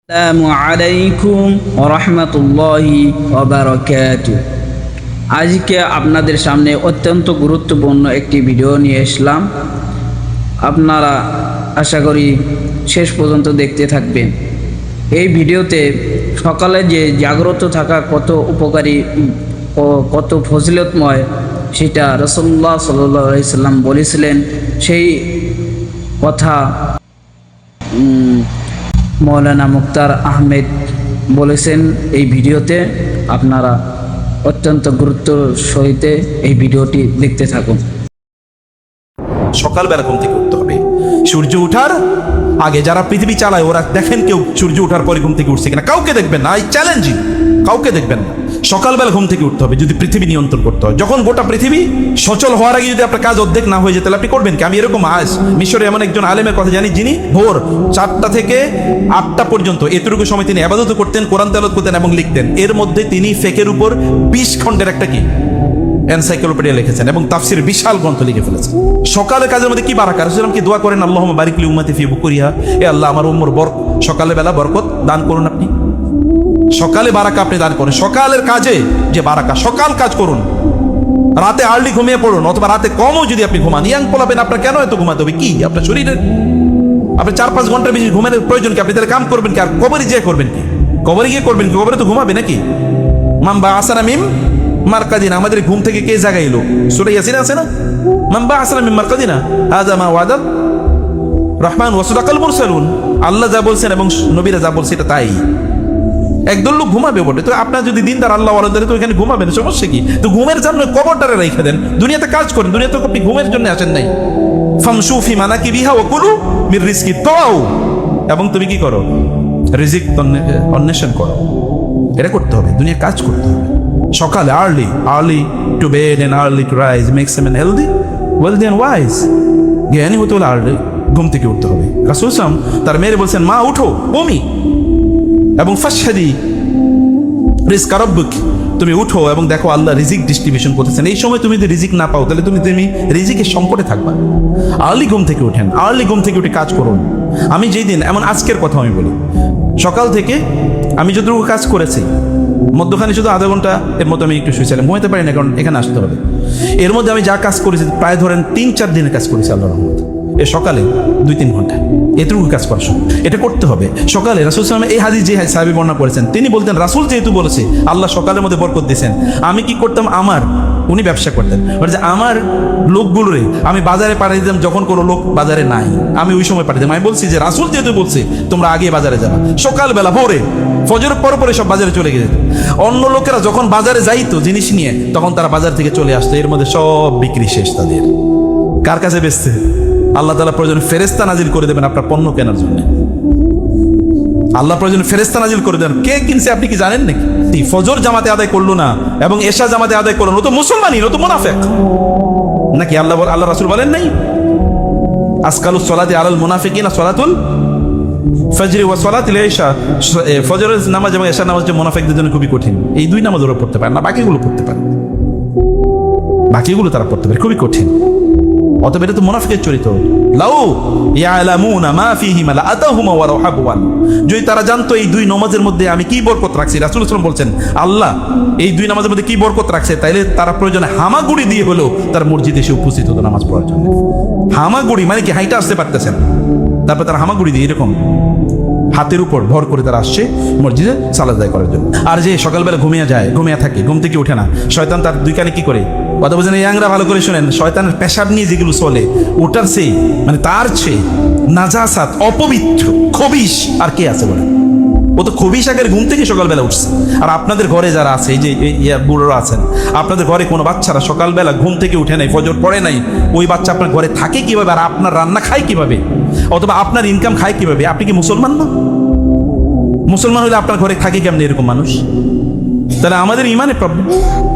আসসালামু আলাইকুম ওয়া রাহমাতুল্লাহি ওয়া বারাকাতুহু। আজকে আপনাদের সামনে অত্যন্ত গুরুত্বপূর্ণ একটি ভিডিও নিয়ে আসলাম। আপনারা আশা করি শেষ পর্যন্ত দেখতে থাকবেন। এই ভিডিওতে সকালে যে জাগ্রত থাকা কত উপকারী ও কত ফজিলতময় সেটা রাসূলুল্লাহ সাল্লাল্লাহু আলাইহি সাল্লাম বলেছিলেন। সেই কথা মৌলানা মুক্তার আহমেদ বলেছেন এই ভিডিওতে। আপনারা অত্যন্ত গুরুত্ব সহিত এই ভিডিওটি দেখতে থাকুন। সকালবেলা ঘুম থেকে উঠতে হবে। সূর্য ওঠার আগে যারা পৃথিবী চালায় ওরা দেখেন কেউ সূর্য ওঠার পরে ঘুম থেকে উঠছে কিনা? কাউকে দেখবেন না। এই চ্যালেঞ্জিং, কাউকে দেখবেন না। সকালবেলা ঘুম থেকে উঠতে হবে যদি পৃথিবী নিয়ন্ত্রণ করতে হয়। যখন গোটা পৃথিবী সচল হওয়ার আগে যদি আপনার কাজ অর্ধেক না হয়ে যেত তাহলে আপনি করবেন কি? আমি এরকম আজ মিশরে এমন একজন আলেমের কথা জানি যিনি ভোর 4টা থেকে 8টা পর্যন্ত এতটুকু সময় তিনি ইবাদত করতেন, কোরআন তেলাওয়াত করতেন এবং লিখতেন। এর মধ্যে তিনি ফিকহের উপর 20 খণ্ডের একটা কি এনসাইক্লোপিডিয়া লিখেছেন এবং তাফসির বিশাল গ্রন্থ লিখে ফেলেছেন। সকালের কাজের মধ্যে কি বারাকা? রাসূলুল্লাহ কি দোয়া করেন? আল্লাহুম্মা বারিক লি উম্মতি ফি বুকুরিহা, এ আল্লাহ আমার উম্মর সকালে বেলা বরকত দান করুন। আপনি সকালে বারাকা আপনি দান করেন। সকালের কাজে যে বারাকা, সকাল কাজ করুন। রাতে আর্লি ঘুমিয়ে পড়ুন, অথবা রাতে কমও যদি আপনি ঘুমান। ইয়াং পোলাবেন, আপনার কেন এত ঘুমাতে হবে? কি আপনার শরীরের আপনি 4-5 ঘন্টার বেশি ঘুমের প্রয়োজন কি? আপনি তাহলে কাম করবেন কি? আর কবরে যেয়ে করবেন কি? কবরে গিয়ে করবেন কি? কবরে তো ঘুমাবে নাকি? মাম্বা আসানা মিম মারকাদিনা, আমাদের ঘুম থেকে কে জাগাইলো? সূরা ইয়াসিন আছে না? মাম্বা আসানা মিম মারকাদিনা হাযা মা ওয়াদাল রহমান ওয়া সাদাকাল মুরসালুন। আল্লাহ যা বলছেন এবং নবীরা যা বলছে এটা তাই। একদল লোক ঘুমাবে বলে তো আপনার যদি দিনদার আল্লাহ ওয়ালাদের তো এখানে ঘুমাবেন, সমস্যা কি? তো ঘুমের জন্য কবরটারে রেখে দেন, দুনিয়াতে কাজ করেন। দুনিয়াতে আপনি ঘুমের জন্য আসেন নাই। ফামশু ফি মানাকিবিহা ওয়া কুলু মির রিজকি তাও, এবং তুমি কি করো? রিজিক অন্বেষণ করো। এটা করতে হবে, দুনিয়ার কাজ করতে হবে। সকালে early to bed and early to rise makes a man healthy, wealthy and wise. জ্ঞানী হতে হলে আর্লি ঘুম থেকে উঠতে হবে। রাসূল সাল্লাল্লাহু আলাইহি ওয়াসাল্লাম তার মেয়ের বলছেন, মা উঠো কমি, এবং ফাশহাদি রিজকা রাব্বিক, তুমি উঠো এবং দেখো আল্লাহ রিজিক ডিস্ট্রিবিউশন করতেছেন। এই সময় তুমি যদি রিজিক না পাও তাহলে তুমি রিজিকের সংকটে থাকবা। আর্লি ঘুম থেকে উঠেন, আর্লি ঘুম থেকে উঠে কাজ করুন। আমি যেই দিন, এমন আজকের কথা আমি বলি, সকাল থেকে আমি যতটুকু কাজ করেছি মধ্যখানে শুধু আধা ঘন্টা এর মতো আমি একটু শুয়েছিলাম, ঘুমাতে পারি না কারণ এখানে আসতে হবে। এর মধ্যে আমি যা কাজ করেছি প্রায় ধরেন 3-4 দিনের কাজ করেছি আল্লাহর রহমতে। এ সকালে 2-3 ঘন্টা এতটুকু কাজ করার সময় এটা করতে হবে। সকালে রাসূল সাল্লাল্লাহু আলাইহি ওয়াসাল্লাম এই হাদিস যে সাহাবী বর্ণনা করেছেন, তিনি বলতেন রাসূল যেহেতু বলেছে আল্লাহ সকালের মধ্যে বরকত দিয়েছেন, আমি কি করতাম? উনি ব্যবসা করতেন, আমার লোকগুলোরে আমি বাজারে পাঠিয়ে দিতাম যখন কোনো লোক বাজারে নাই, আমি ওই সময় পাঠিয়ে দিতাম। আমি বলছি যে রাসূল যেহেতু বলছে তোমরা আগে বাজারে যাবা, সকালবেলা ভোরে ফজরের পরে সব বাজারে চলে গেছে। অন্য লোকেরা যখন বাজারে যাইতো জিনিস নিয়ে, তখন তারা বাজার থেকে চলে আসতো, এর মধ্যে সব বিক্রি শেষ তাদের। কার কাছে বেচছে? আল্লাহ তাআলা প্রয়োজন ফেরেশতা নাজিল করে দেবেন আপনার পণ্য কেনার জন্য। আল্লাহ প্রয়োজন ফেরেশতা নাজিল করে দেন। কে কিনছে আপনি কি জানেন নাকি? ফজর জামাতে আদায় করলো না এবং এশা জামাতে আদায় করলো না, ও তো মুসলমানই, ও তো মুনাফিক নাকি? আল্লাহ রাসূল বলেন নাই আসকালুস সালাতি আলাল মুনাফিকিনা সালাতুল ফজর ওয়া সালাতুল ইশা, ফজরের নামাজ এবং এশার নামাজ যে মুনাফিকদের জন্য খুবই কঠিন। এই 2 নামাজ ওরা পড়তে পারে না, বাকিগুলো পড়তে পারে, বাকিগুলো তারা পড়তে পারে, খুবই কঠিন। অতএব এটা তো মুনাফিকের চরিত্র। লাউ ইয়ালামুনা মা ফীহিমা লাআতাহুমা ওয়া রাহাবুন, যদি তারা জানতো এই 2 নামাজের মধ্যে আমি কি বরকত রাখছি, রাসূল সাল্লাল্লাহু আলাইহি ওয়াসাল্লাম বলছেন আল্লাহ এই 2 নামাজের মধ্যে কি বরকত রাখছে, তাইলে তারা প্রয়োজনে হামাগুড়ি দিয়ে হলেও তার মসজিদে এসে উপস্থিত হতো নামাজ পড়ার জন্য। হামাগুড়ি মানে কি? হাইটা আসতে পারতেছেন, তারপর তারা হামাগুড়ি দিয়ে এরকম হাতের উপর ভর করে তারা আসছে মসজিদে সালাত আদায় করার জন্য। আর যে সকালবেলা ঘুমিয়ে থাকে, ঘুম থেকে ওঠে না, শয়তান তার 2 কানে কি করে? কথা বলছেন ইয়াংরা, ভালো করে শোনেন। শয়তানের পেশাব নিয়ে যেগুলো চলে, ওটার চেয়ে মানে তার চেয়ে নাজাসাত, অপবিত্র, খবিশ আর কে আছে বলেন? ও তো খবিশ আগের ঘুম থেকে সকালবেলা উঠছে। আর আপনাদের ঘরে যারা আছে, এই যে বুড়োরা আছেন, আপনাদের ঘরে কোনো বাচ্চারা সকালবেলা ঘুম থেকে উঠে নাই, ফজর পড়ে নাই, ওই বাচ্চা আপনার ঘরে থাকে কিভাবে? আর আপনার রান্না খায় কিভাবে? অথবা আপনার ইনকাম খায় কিভাবে? আপনি কি মুসলমান না? মুসলমান হলে আপনার ঘরে থাকে কেমন এরকম মানুষ? তাহলে আমাদের ইমানের প্রবলেম,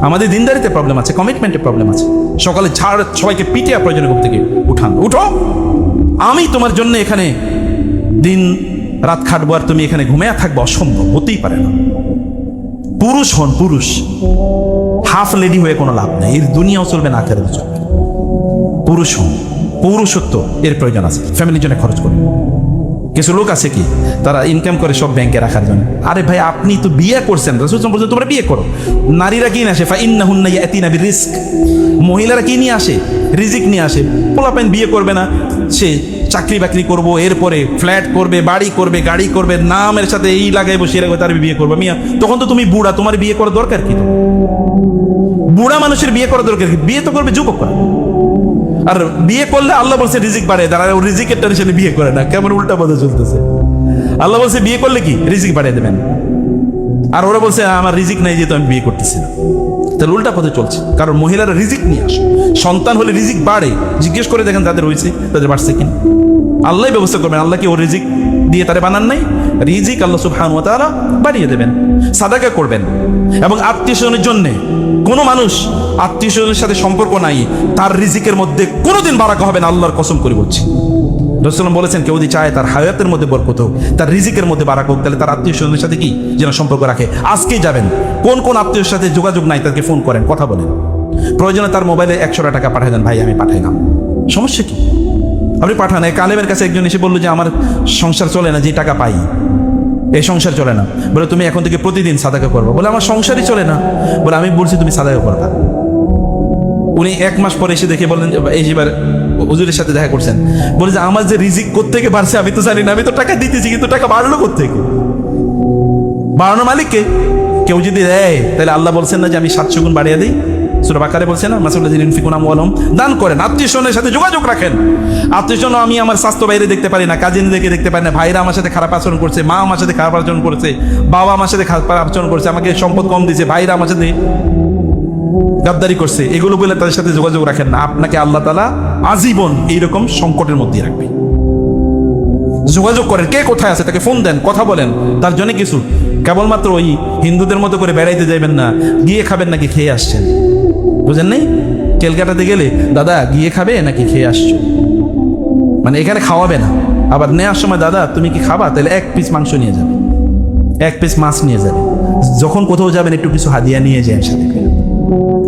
আমাদের দিনদারিতে প্রবলেম আছে, কমিটমেন্টে প্রবলেম আছে। সকালে সবাইকে পিটিয়ে প্রয়োজনে ঘুম থেকে উঠো, আমি তোমার জন্য এখানে দিন রাত খাটবো আর তুমি এখানে ঘুমিয়ে থাকবো, অসম্ভব, হতেই পারে না। পুরুষ হন, পুরুষ। হাফ লেডি হয়ে কোনো লাভ নেই, এর দুনিয়াও চলবে না, আখেরাতও চলবে। পুরুষ হন, পৌরুষত্ব এর প্রয়োজন আছে, ফ্যামিলির জন্য খরচ করুন। কিছু লোক আছে কি, তারা ইনকাম করে সব ব্যাংকে রাখার জন্য। আরে ভাই, আপনি তো বিয়ে করছেন, রাসূল সাল্লাল্লাহু আলাইহি ওয়াসাল্লাম বলছেন তোমরা বিয়ে করো। নারীরা কি নিয়ে আসে? ফাইন্নাহুন্না ইয়াতিনা বিরিজক। মহিলারা কি নিয়ে আসে? রিজিক নিয়ে আসে। পোলাপাইন বিয়ে করবে না, সে চাকরি বাকরি করবো, এরপরে ফ্ল্যাট করবে, বাড়ি করবে, গাড়ি করবে, নামের সাথে এই লাগাই বসে লাগাই তার বিয়ে করবে। মিয়া, তখন তো তুমি বুড়া, তোমার বিয়ে করার দরকার কি? তো বুড়া মানুষের বিয়ে করার দরকার কি? বিয়ে তো করবে যুবকরা। আর বিয়ে করলে আল্লাহ বলছে রিজিক বাড়ে, দাঁড়ায় রিজিকের টেনশনে বিয়ে করে না। কেমন উল্টা পথে চলতেছে। আল্লাহ বলছে বিয়ে করলে কি রিজিক বাড়িয়ে দেবেন, আর ওরা বলছে আমার রিজিক নাই, যেহেতু আমি বিয়ে করতেছি না। তাহলে উল্টা পথে চলছে। কারণ মহিলারা রিজিক নিয়ে আসে, সন্তান হলে রিজিক বাড়ে। জিজ্ঞেস করে দেখেন যাদের হয়েছে তাদের বাড়ছে কিনা। আল্লাহ ব্যবস্থা করবেন। আল্লাহ কি ওর রিজিক দিয়ে তারে বানান নাই? রিজিক আল্লাহ সুবহানাহু ওয়া তাআলা বাড়িয়ে দেবেন। সাদাকা করবেন। এবং আত্মীয় স্বজনের জন্য, কোনো মানুষ আত্মীয় স্বজনের সাথে সম্পর্ক নাই, তার রিজিকের মধ্যে কোনোদিন বারাকা হবে না, আল্লাহর কসম করে বলছি। রাসূলুল্লাহ বলেছেন কেউ যদি চায় তার হায়াতের মধ্যে বরকত হোক, তার রিজিকের মধ্যে বারাকা হোক, তাহলে তার আত্মীয় স্বজনের সাথে কি যেন সম্পর্ক রাখে। আজকেই যাবেন, কোন কোন আত্মীয়ের সাথে যোগাযোগ নাই তাকে ফোন করেন, কথা বলেন। প্রয়োজনে তার মোবাইলে 100 টাকা পাঠিয়ে দেন, ভাই আমি পাঠাইলাম, সমস্যা কি? আপনি পাঠান। এক আলেমের কাছে একজন এসে বললো যে আমার সংসার চলে না, যে টাকা পাই এই সংসার চলে না। বলে তুমি এখন থেকে প্রতিদিন সাদাকা করবো। বলে আমার সংসারই চলে না। বলে আমি বলছি তুমি সাদাকা করবা। উনি 1 মাস পরে এসে দেখে বললেন, এইবার হুজুরের সাথে দেখা করছেন, বলে যে আমার যে রিজিক কোত্থেকে বাড়ছে আমি তো জানি না, আমি তো টাকা দিতেছি, কিন্তু টাকা বাড়লো কোত্থেকে? বাড়ানোর মালিককে। কেউ যদি দেয় তাহলে আল্লাহ বলছেন না যে আমি 700 গুণ বাড়িয়ে দিই? সূরা বাকারে বলছেন না, মাসউলাযিন ইনফিকুনা আমওয়ালাহুম, দান করেন। আত্মীয় স্বজনের সাথে যোগাযোগ রাখেন। আত্মীয় স্বজন আমি আমার স্বাস্থ্য বাইরে দেখতে পারি না, কাজিনদেরকে দেখতে পারি না, ভাইরা আমার সাথে খারাপ আচরণ করছে, মা আমার সাথে খারাপ আচরণ করছে, বাবা আমার সাথে খারাপ আচরণ করছে, আমাকে সম্পদ কম দিয়েছে, ভাইরা আমার সাথে গাদ্দারি করছে, এগুলো বলে তাদের সাথে যোগাযোগ রাখেন না। আপনাকে আল্লাহ তাআলা আজীবন এইরকম সংকটের মধ্যে রাখবে। যোগাযোগ করেন, কে কোথায় আছে তাকে ফোন দেন, কথা বলেন। তার জন্য কিছু কেবলমাত্র ওই হিন্দুদের মতো করে বেড়াইতে যাইবেন না, গিয়ে খাবেন নাকি খেয়ে আসছেন, বুঝেন নেই? ক্যালকাটাতে গেলে দাদা গিয়ে খাবে নাকি খেয়ে আসছো, মানে এখানে খাওয়াবে না। আবার নেওয়ার সময় দাদা তুমি কি খাবা, তাহলে 1 পিস মাংস নিয়ে যাবে, 1 পিস মাছ নিয়ে যাবে। যখন কোথাও যাবেন একটু কিছু হাদিয়া নিয়ে যান, সাথে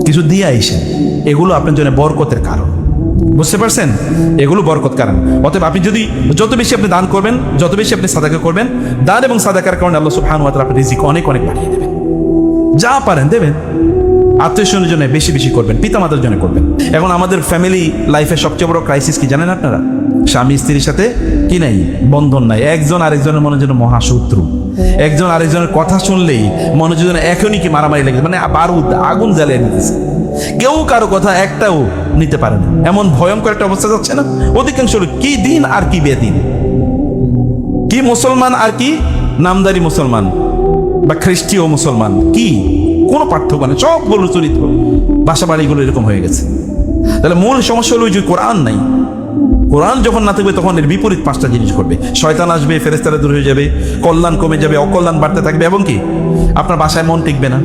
কিছু দিয়ে আইসেন। এগুলো আপনার জন্য বরকতের কারণ, বুঝতে পারছেন? এগুলো বরকত কারণ। অতএব আপনি যদি যত বেশি আপনি দান করবেন, যত বেশি আপনি সাদাকা করবেন, দান এবং সাদাকার কারণে আল্লাহ সুবহানাহু ওয়া তাআলা আপনার রিজিক অনেক অনেক বাড়িয়ে দেবেন। যা পারেন দেবেন। আত্মীয় স্বজনের জন্য বেশি বেশি করবেন, পিতামাতার জন্য করবেন। এখন আমাদের ফ্যামিলি লাইফে সবচেয়ে বড় ক্রাইসিস কি জানেন আপনারা? স্বামী স্ত্রীর সাথে কি নাই, বন্ধন নাই। একজন আরেকজনের মনে যেন মহাশত্রু। একজন আরেকজনের কথা শুনলেই মনে যেন এখনই কি মারামারি লেগে, মানে বারুদ আগুন জ্বালিয়ে নিতেছে। কেউ কারো কথা একটাও নিতে পারে না, এমন ভয়ঙ্কর একটা অবস্থা যাচ্ছে না? অধিকাংশ লোক কি দিন আর কি বেদিন, কি মুসলমান আর কি নামদারি মুসলমান বা খ্রিস্টীয় মুসলমান, কি কোনো পার্থক্য নেই। সবগুলো চরিত্র বাসা বাড়িগুলো এরকম হয়ে গেছে। তাহলে মূল সমস্যা হলো যে কোরআন নাই। কোরআন যখন না থাকবে তখন এর বিপরীত 5টা জিনিস করবে। শয়তান আসবে, ফেরেশতারা দূর হয়ে যাবে, কল্যাণ কমে যাবে, অকল্যাণ বাড়তে থাকবে, এবং কি আপনার বাসায় মন টিকবে না,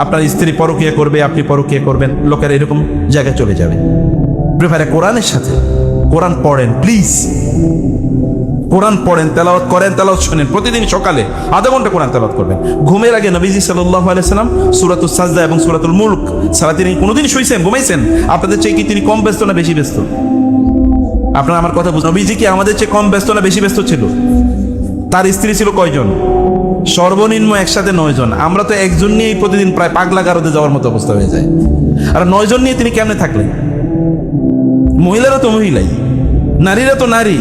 আপনার স্ত্রী পরকীয়া করবে, আপনি পরকীয়া করবেন, লোকের এরকম জায়গায় চলে যাবে। প্রেফারে কোরআনের সাথে কোরআন পড়েন প্লিজ, কোরআন পড়েন, তেলাওয়াত করেন, তেলাওয়াত শুনেন। প্রতিদিন সকালে আধা ঘন্টা কোরআন তেলাওয়াত করবেন। ঘুমের আগে নবীজি সাল্লাল্লাহু আলাইহি সাল্লাম সূরাতুস সাজদা এবং সূরাতুল মুলক সারা তিনি কোনোদিন শুইছেন, ঘুমাইছেন? আপনাদের চেয়ে কি তিনি কম ব্যস্ত না বেশি ব্যস্ত? আপনারা আমার কথা বুঝুন। নবীজি কি আমাদের চেয়ে কম ব্যস্ত না বেশি ব্যস্ত ছিল? তার স্ত্রী ছিল কয়জন? সর্বনিম্ন একসাথে 9 জন। আমরা তো একজন নিয়েই প্রতিদিন প্রায় পাগলা গারদে যাওয়ার মতো অবস্থা হয়ে যায়। আর 9 জন নিয়ে তিনি কেমনে থাকলেন? মহিলারা তো মহিলাই, নারীরা তো নারী।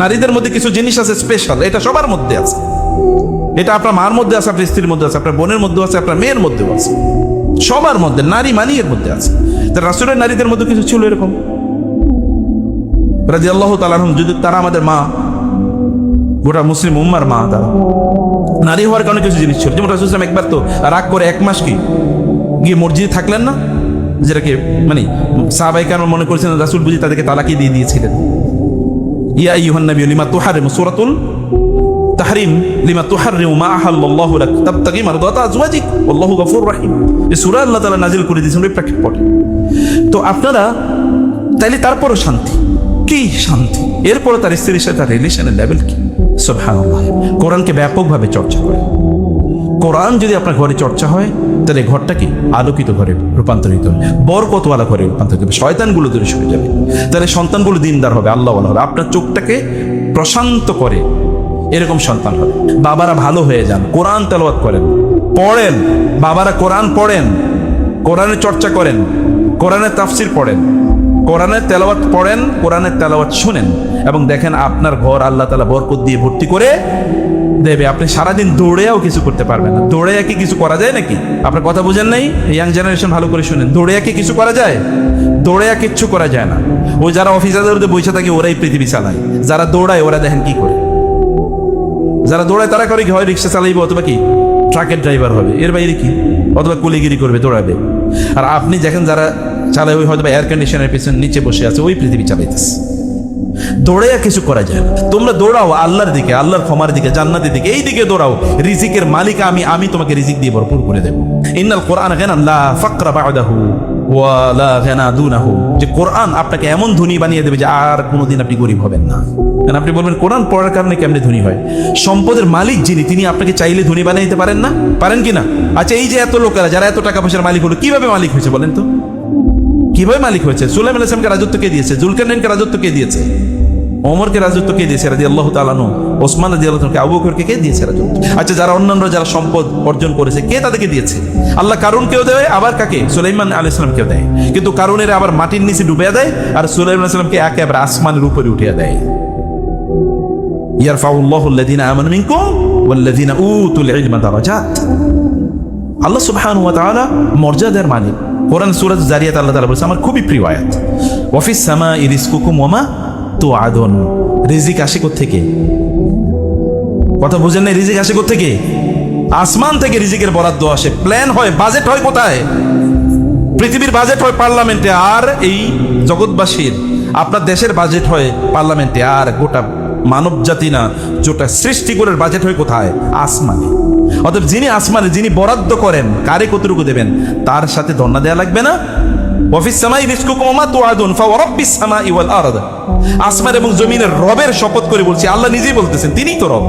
নারীদের মধ্যে কিছু জিনিস আছে স্পেশাল, এটা সবার মধ্যে আছে। এটা আপনার মার মধ্যে আছে, আপনার স্ত্রীর মধ্যে আছে, আপনার বোনের মধ্যে আছে, আপনার মেয়ের মধ্যেও আছে, সবার মধ্যে। নারী মানি এর মধ্যে আছে। রাসূলের নারীদের মধ্যে কিছু ছিল এরকম রাদিয়াল্লাহু তাআলা আনহুম, যদি তারা আমাদের মা, গোটা মুসলিম উম্মার মা, তারা নারী হওয়ার কারণে কিছু জিনিস ছিল। যেমন রাসূল সাল্লাল্লাহু আলাইহি ওয়াসাল্লাম একবার তো রাগ করে 1 মাস কি গিয়ে মসজিদে থাকলেন না, যেটাকে মানে সাহাবায়ে কেরাম মনে করেছেন রাসূল বুঝি তাদেরকে তালাকই দিয়ে দিয়েছিলেন। ইয়া আইয়ুহান নাবিয়্যু লিমা তুহারিমু, সূরাতুল তাহরিম, লিমা তুহারিমু মা আহাল্লাল্লাহু লাক তাবতাগি মারদাতা আজওয়াজিক আল্লাহু গফুরুর রহিম। এই সূরা আল্লাহ তাআলা নাযিল করে দিয়েছেন ওই প্রেক্ষাপটে। তো আপনারা তাইলে তারপরও শান্তি, কি শান্তি? এরপরে তার স্ত্রীর সাথে তার রিলেশনের লেভেল কি? সুবহানাল্লাহ। কোরআনকে ব্যাপকভাবে চর্চা করে। কোরআন যদি আপনার ঘরে চর্চা হয় তাহলে ঘরটা কি আলোকিত ঘরে রূপান্তরিত হবে, বরকতওয়ালা ঘরে রূপান্তরিত হবে, শয়তানগুলো দূরে সরে যাবে। তাহলে সন্তানগুলো দিনদার হবে, আল্লাহওয়ালা হবে। আপনার চোখটাকে প্রশান্ত করে এরকম সন্তান হবে। বাবারা ভালো হয়ে যান, কোরআন তেলাওয়াত করেন, পড়েন, বাবারা কোরআন পড়েন, কোরআনের চর্চা করেন, কোরআনের তাফসির পড়েন, কোরআনের তেলাওয়াত পড়েন, কোরআনের তেলাওয়াত শুনেন, এবং দেখেন আপনার ঘর আল্লাহ তাআলা বরকত দিয়ে ভর্তি করে দেবে। আপনি সারাদিন দৌড়েও কিছু করতে পারবেন না। দৌড়ে কি কিছু করা যায় নাকি? আপনার কথা বুঝেন নাই? ইয়াং জেনারেশন ভালো করে শুনেন, দৌড়ে কি কিছু করা যায়? দৌড়ে কিচ্ছু করা যায় না। ওই যারা অফিসারদের বসে থাকে ওরাই পৃথিবী চালায়, যারা দৌড়ায় ওরা দেখেন কি করে। যারা দৌড়ায় তারা করে কি, হয় রিক্সা চালাইবে অথবা কি ট্রাকের ড্রাইভার হবে, এর বাইরে কি, অথবা কুলিগিরি করবে, দৌড়াবে। আর আপনি দেখেন যারা চালায় ওই হয়তো এয়ার কন্ডিশনের পিছনে নিচে বসে আছে, ওই পৃথিবী চালাইতেছে। দৌড়ে কিছু করা যায় না। তোমরা দৌড়াও আল্লাহর দিকে, আল্লাহর ক্ষমার দিকে, জান্নাতের দিকে, এই দিকে দৌড়াও। রিজিকের মালিক আমি তোমাকে রিজিক দিয়ে ভরপুর করে দেব। ইন্নাল কোরআন গানান লা ফাকরা বা'দাহু ওয়া লা গানা দুনাহু, যে কোরআন আপনাকে এমন ধনী বানিয়ে দেবে যে আর কোনোদিন আপনি গরিব হবেন না। কারণ আপনি বলবেন কোরআন পড়ার কারণে কেমনে ধনী হয়? সম্পদের মালিক যিনি, তিনি আপনাকে চাইলে ধনী বানিয়ে দিতে পারেন না? পারেন কি না? আচ্ছা, এই যে এত লোকেরা যারা এত টাকা পয়সার মালিক হলো, কিভাবে মালিক হয়েছে বলেন তো? কিভাবে মালিক হয়েছে? সুলাইমান আলাইহিস সালামকে রাজত্ব কে দিয়েছে? জুলকারনাইনকে রাজত্ব কে দিয়েছে? ওমরকে রাজত্ব কে দিয়েছে রাদিয়াল্লাহু তাআলা আনহু? ওসমান রাদিয়াল্লাহু তাআলা, আবু বকরকে কে দিয়েছে রাজত্ব? আচ্ছা, যারা অন্যান্য যারা সম্পদ অর্জন করেছে, কে তাদেরকে দিয়েছে? আল্লাহ কারুনকেও দেয়, আবার কাকে? সুলাইমান আলাইহিস সালামকেও দেয়। কিন্তু কারুনের আবার মাটির নিচে ডুবিয়ে দেয়, আর সুলাইমান আলাইহিস সালামকে একেবারে আসমানের উপরে উঠিয়ে দেয়। ইয়ারফাউল্লাহু আল্লাযীনা আমানু মিনকুম ওয়াল্লাযীনা উতুল ইলমা দারাজাত। আল্লাহ সুবহানাহু ওয়া তাআলা মর্যাদার মালিক। কোরআন সূরা জারিয়াত আল্লাহ তাআলা বলেছে, আমার খুবই প্রিয় আয়াত, ওয়াফিস সামাই রিজকুকুম ওয়া মা তুআদুন। রিজিক আসে কোত্থেকে? কথা বুঝেন না? রিজিক আসে কোত্থেকে? আসমান থেকে রিজিকের বরাদ্দ আসে, প্ল্যান হয়, বাজেট হয় কোথায়? পৃথিবীর বাজেট হয় পার্লামেন্টে, আর এই জগৎবাসীর আপনার দেশের বাজেট হয় পার্লামেন্টে, আর গোটা মানব জাতি না, যেটা সৃষ্টি করে বাজেট হয় কোথায়? আসমানে। অতএব যিনি আসমানে, যিনি বরাদ্দ করেন, কারে কতটুকু দেবেন তার সাথে ধন্না দেয়া লাগবে না? ওয়াফিস সামাই রিজকুকুম ওয়া মা তুআদুন ফাওয়ারাব্বিস সামাই ওয়াল আরদ। আসমান এবং জমিনের রবের শপথ করে বলছি, আল্লাহ নিজেই বলতেছেন, তিনিই তো রব।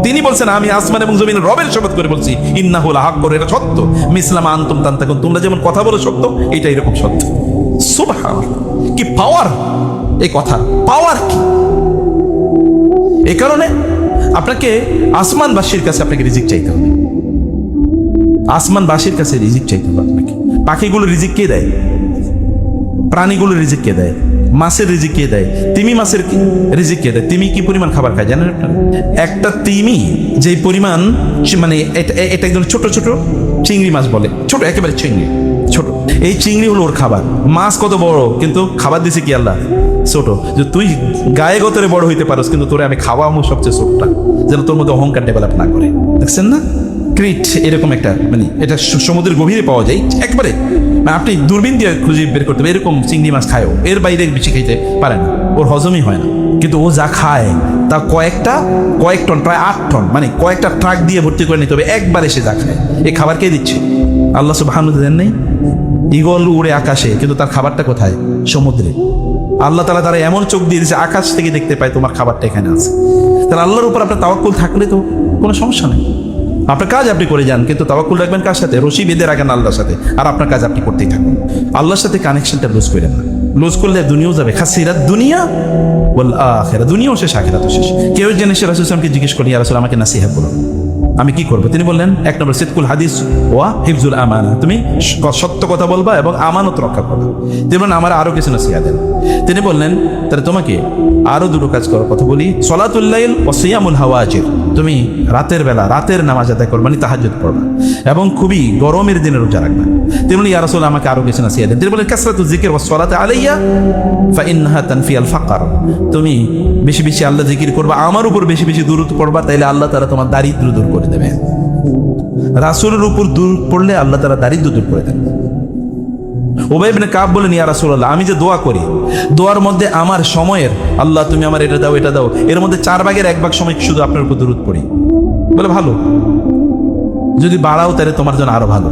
তিনি বলছেন, আমি আসমান এবং জমিনের রবের শপথ করে বলছি, ইন্নাহু লাহাক্কুন, এটা সত্য। মিসলামা আনতুম তানতাকুন, তোমরা যেমন কথা বলো সত্য, এটা এরকম সত্য। সুবহানাল্লাহ, কি পাওয়ার এই কথা, পাওয়ার কি! এই কারণে আপনাকে আসমানবাসীর কাছে আপনাকে রিজিক চাইতে হবে। আসমানবাসীর কাছে রিজিক চাইতে হবে আপনাকে। পাখিগুলো রিজিক কে দেয়? প্রাণীগুলো রিজিক কে দেয়? মাছের রিজিক কে দেয়? তিমি মাছের রিজিক কে দেয়? তিমি কি পরিমাণ খাবার খায় জানেন আপনারা? একটা তিমি যে পরিমাণ, মানে এটা একদম ছোট ছোট চিংড়ি মাছ বলে, ছোট একেবারে চিংড়ি, ছোট। এই চিংড়ি হলো ওর খাবার। মাছ কত বড়, কিন্তু খাবার দিছে কি আল্লাহ? ছোট। যে তুই গায়ে গতরে বড় হইতে পারোস, কিন্তু তোরে আমি খাওয়াবো সবচেয়ে ছোটটা, যেন তোর মধ্যে অহংকার ডেভেলপ না করে। দেখছেন না? ক্রিট এরকম একটা, মানে এটা সমুদ্রের গভীরে পাওয়া যায় একবারে, মানে আপনি দূরবীন দিয়ে খুঁজে বের করতে হবে। এরকম চিংড়ি মাছ খায়ও, এর বাইরে বেশি খাইতে পারে না, ওর হজমই হয় না। কিন্তু ও যা খায় তা কয়েক টন, প্রায় 8 টন, মানে কয়েকটা ট্রাক দিয়ে ভর্তি করে নিতে হবে একবারে। সে যা খায়, এই খাবার কে দিচ্ছে? আল্লাহ সুবহানাহু ওয়া তাআলা দেন নাই? ঈগল উড়ে আকাশে, কিন্তু তার খাবারটা কোথায়? সমুদ্রে। আল্লাহ তাআলা তারা এমন চোখ দিয়ে দিয়েছে, আকাশ থেকে দেখতে পায় তোমার খাবারটা এখানে আছে। তাহলে আল্লাহর উপর আপনার তাওয়াক্কুল থাকলে তো কোনো সমস্যা নেই। আপনার কাজ আপনি করে যান, কিন্তু তাওয়াক্কুল রাখবেন কার সাথে? রশি বেঁধে রাখেন আল্লাহর সাথে, আর আপনার কাজ আপনি করতেই থাকুন। আল্লাহর সাথে কানেকশনটা লুজ করেন না। লুজ করলে দুনিয়াও যাবে, খাসিরাত দুনিয়া ওয়াল আখিরা, দুনিয়াও শেষ আখিরাতও শেষ। কেউ জেনে সে রাসূল সাল্লাল্লাহু আলাইহি ওয়াসাল্লামকে জিজ্ঞেস করেন, ইয়া রাসূল, আমাকে নাসিহত বলুন, আমি কি করবো? তিনি বললেন, 1 নম্বর সিদকুল হাদিস ওয়া হিফজুল আমানা, তুমি সত্য কথা বলবা এবং আমানত রক্ষা করবা। তিনি বললেন, আমার আরো কিছু নসিহত দেন। তিনি বললেন, তাহলে তোমাকে আরো দুটো কাজ করার কথা বলি, সলাতুল লাইল ওয়া সিয়ামুল হাওয়াজির, তুমি রাতের বেলা রাতের নামাজ আদায় করবা, মানে তাহাজ্জুদ পড়বা, এবং খুবই গরমের দিনে রোজা রাখবা। তিনি বললেন, ইয়া রাসূল, আমাকে আরো কিছু নসিহত দেন। তিনি বললেন, কাসরাতুজ যিকর ওয়াস সালাতু আলাইয়া ফা ইন্নাহা তানফিয়াল ফাকর, তুমি বেশি বেশি আল্লাহ জিকির করবা, আমার উপর বেশি বেশি দুরূদ পড়বা, তাইলে আল্লাহ তাআলা তোমার দারিদ্র্য দূর করে দেবে। রাসূলের উপর দুরূদ পড়লে আল্লাহ তাআলা দারিদ্র্য দূর করে দেন। উবাই ইবনে কাব বলেন, ইয়া রাসূলুল্লাহ, আমি যে দোয়া করি, দোয়ার মধ্যে আমার সময়ের, আল্লাহ তুমি আমার এটা দাও এটা দাও, এর মধ্যে 4 ভাগের 1 ভাগ সময় শুধু আপনার উপর দুরূদ পড়ি। বলে, ভালো, যদি বাড়াও তাহলে তোমার জন্য আরো ভালো।